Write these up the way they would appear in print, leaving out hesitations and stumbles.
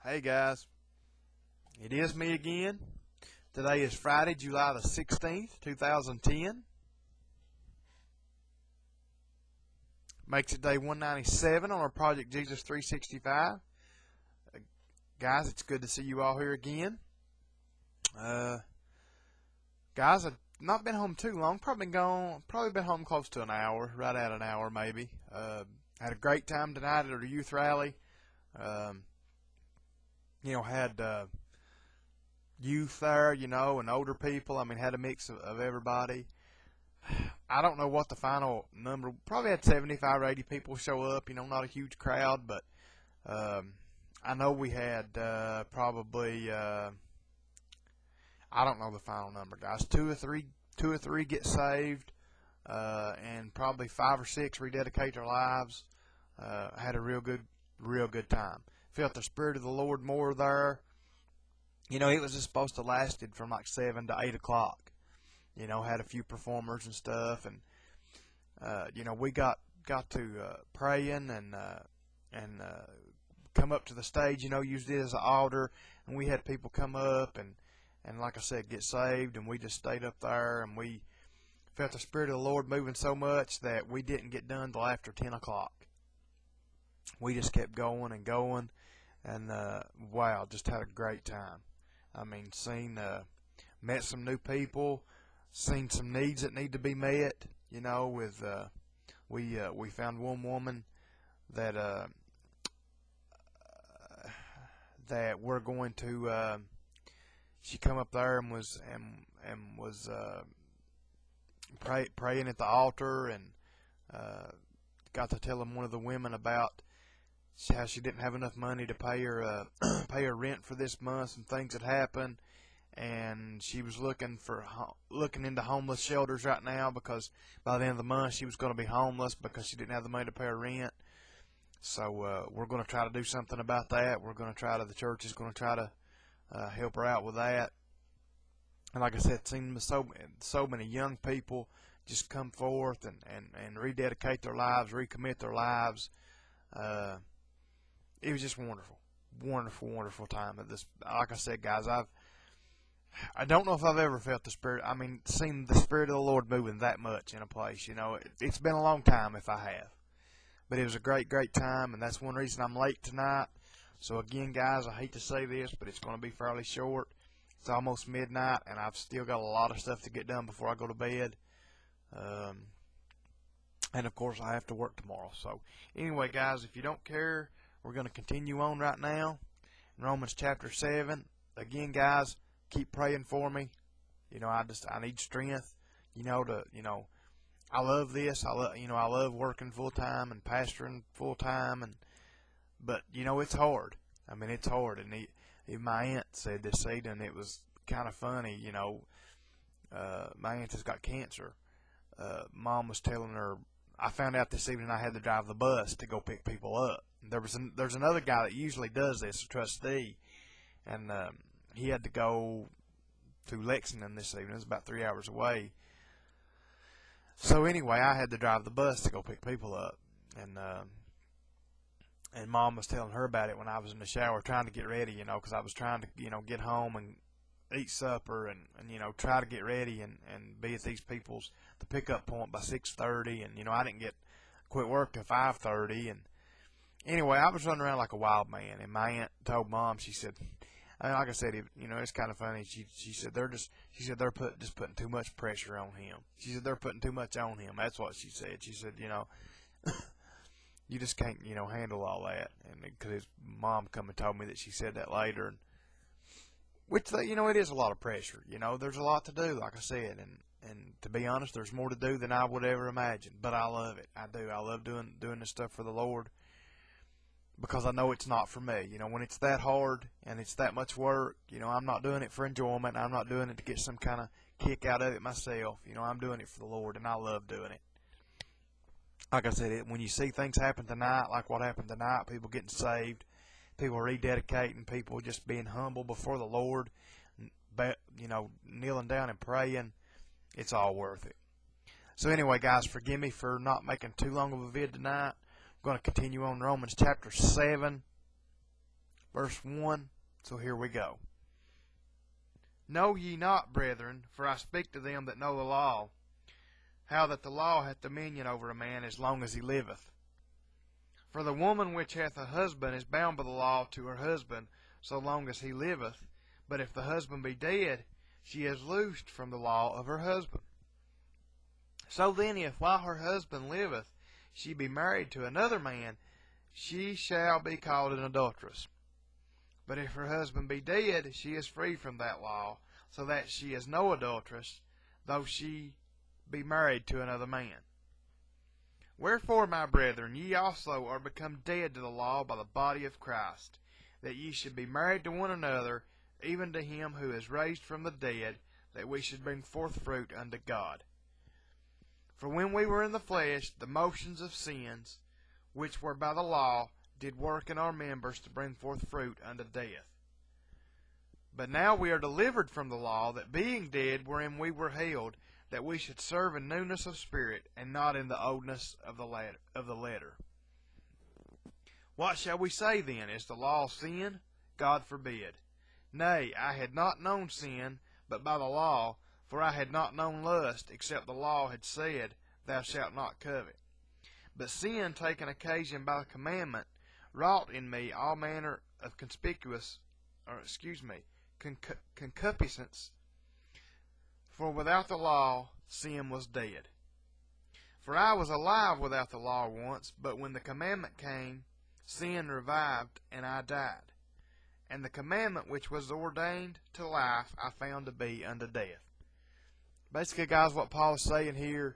Hey guys, it is me again. Today is Friday, July the 16th, 2010. Makes it day 197 on our Project Jesus 365. Guys, it's good to see you all here again. Guys, I've not been home too long. Probably been home close to an hour, right at an hour maybe. Had a great time tonight at our youth rally. Um, had youth there, and older people. I mean, had a mix of everybody. I don't know what the final number. Probably had 75 or 80 people show up. Not a huge crowd, but I know we had probably. I don't know the final number, guys. Two or three get saved, and probably 5 or 6 rededicate their lives. Had a real good time. Felt the Spirit of the Lord more there. It was just supposed to lasted from like 7 to 8 o'clock. Had a few performers and stuff, and we got to praying and come up to the stage. Used it as an altar, and we had people come up and like I said, get saved, and we just stayed up there, and we felt the Spirit of the Lord moving so much that we didn't get done till after 10 o'clock. We just kept going and going, and wow, just had a great time. I mean, met some new people, seen some needs that need to be met. We found one woman that we're going to. She come up there and was praying at the altar, and got to telling one of the women about how she didn't have enough money to pay her rent for this month. Some things had happened, and she was looking into homeless shelters right now, because by the end of the month she was going to be homeless because she didn't have the money to pay her rent. So we're going to try to do something about that. The church is going to try to help her out with that. And like I said, seeing so many young people just come forth and rededicate their lives, recommit their lives. It was just wonderful time at this. Like I said, guys, I don't know if I've ever felt the Spirit. I mean, seen the Spirit of the Lord moving that much in a place. It's been a long time if I have, but it was a great time, and that's one reason I'm late tonight. So again, guys, I hate to say this, but it's going to be fairly short. It's almost midnight, and I've still got a lot of stuff to get done before I go to bed. And of course, I have to work tomorrow. So anyway, guys, if you don't care, we're going to continue on right now in Romans chapter 7. Again, guys, keep praying for me. I need strength. I love this. I love working full time and pastoring full time, but it's hard. I mean, it's hard. And my aunt said this evening, it was kind of funny. My aunt has got cancer. Mom was telling her. I found out this evening I had to drive the bus to go pick people up. There's another guy that usually does this, a trustee, and he had to go to Lexington this evening. It's about 3 hours away. So anyway, I had to drive the bus to go pick people up, and Mom was telling her about it when I was in the shower trying to get ready, because I was trying to, get home and eat supper and try to get ready and be at these people's the pickup point by 6:30, and I didn't quit work till 5:30, and anyway, I was running around like a wild man. And my aunt told Mom, she said, like I said, it's kind of funny. She said they're putting too much pressure on him. She said they're putting too much on him. That's what she said. She said, you just can't handle all that. And because his mom come and told me that she said that later, and which it is a lot of pressure. There's a lot to do, like I said, and to be honest, there's more to do than I would ever imagine. But I love it. I do. I love doing this stuff for the Lord, because I know it's not for me. When it's that hard and it's that much work, I'm not doing it for enjoyment. I'm not doing it to get some kind of kick out of it myself. I'm doing it for the Lord, and I love doing it. Like I said, when you see things happen tonight, like what happened tonight, people getting saved, people rededicating, people just being humble before the Lord, kneeling down and praying, it's all worth it. So anyway, guys, forgive me for not making too long of a vid tonight. I'm going to continue on Romans chapter 7. verse 1. So here we go. Know ye not, brethren, for I speak to them that know the law, how that the law hath dominion over a man as long as he liveth. For the woman which hath a husband is bound by the law to her husband so long as he liveth, but if the husband be dead, she is loosed from the law of her husband. So then, if while her husband liveth she be married to another man, she shall be called an adulteress. But if her husband be dead, she is free from that law, so that she is no adulteress, though she be married to another man. Wherefore, my brethren, ye also are become dead to the law by the body of Christ, that ye should be married to one another, even to him who is raised from the dead, that we should bring forth fruit unto God. For when we were in the flesh, the motions of sins, which were by the law, did work in our members to bring forth fruit unto death. But now we are delivered from the law, that being dead wherein we were held, that we should serve in newness of spirit, and not in the oldness of the letter. What shall we say then? Is the law sin? God forbid. Nay, I had not known sin, but by the law, for I had not known lust, except the law had said, Thou shalt not covet. But sin, taking occasion by the commandment, wrought in me all manner of concupiscence. For without the law, sin was dead. For I was alive without the law once, but when the commandment came, sin revived, and I died. And the commandment which was ordained to life I found to be unto death. Basically, guys, what Paul is saying here,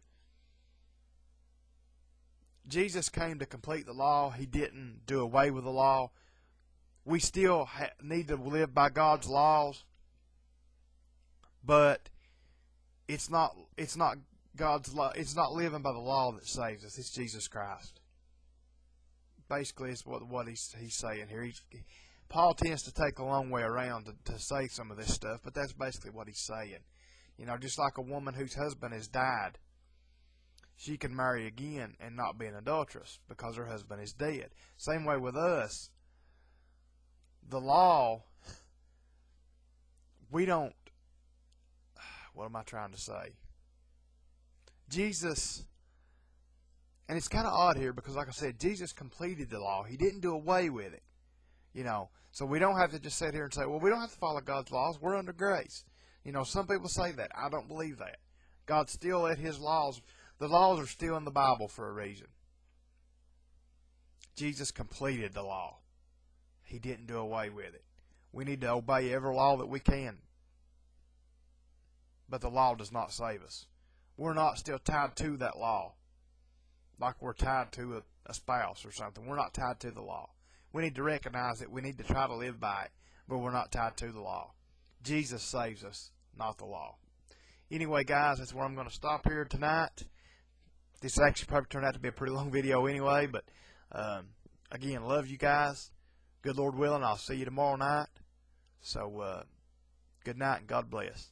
Jesus came to complete the law. He didn't do away with the law. We still need to live by God's laws, but it's not God's law. It's not living by the law that saves us. It's Jesus Christ. Basically, it's what he's saying here. Paul tends to take a long way around to say some of this stuff, but that's basically what he's saying. You know, just like a woman whose husband has died, she can marry again and not be an adulteress because her husband is dead. Same way with us. The law, we don't, what am I trying to say? Jesus, and it's kind of odd here because, like I said, Jesus completed the law. He didn't do away with it. You know, so we don't have to just sit here and say, well, we don't have to follow God's laws. We're under grace. You know, some people say that. I don't believe that. God still let His laws, the laws are still in the Bible for a reason. Jesus completed the law. He didn't do away with it. We need to obey every law that we can. But the law does not save us. We're not still tied to that law like we're tied to a spouse or something. We're not tied to the law. We need to recognize it. We need to try to live by it, but we're not tied to the law. Jesus saves us, not the law. Anyway, guys, that's where I'm going to stop here tonight. This actually probably turned out to be a pretty long video anyway, but again, love you guys. Good Lord willing, I'll see you tomorrow night. So, good night and God bless.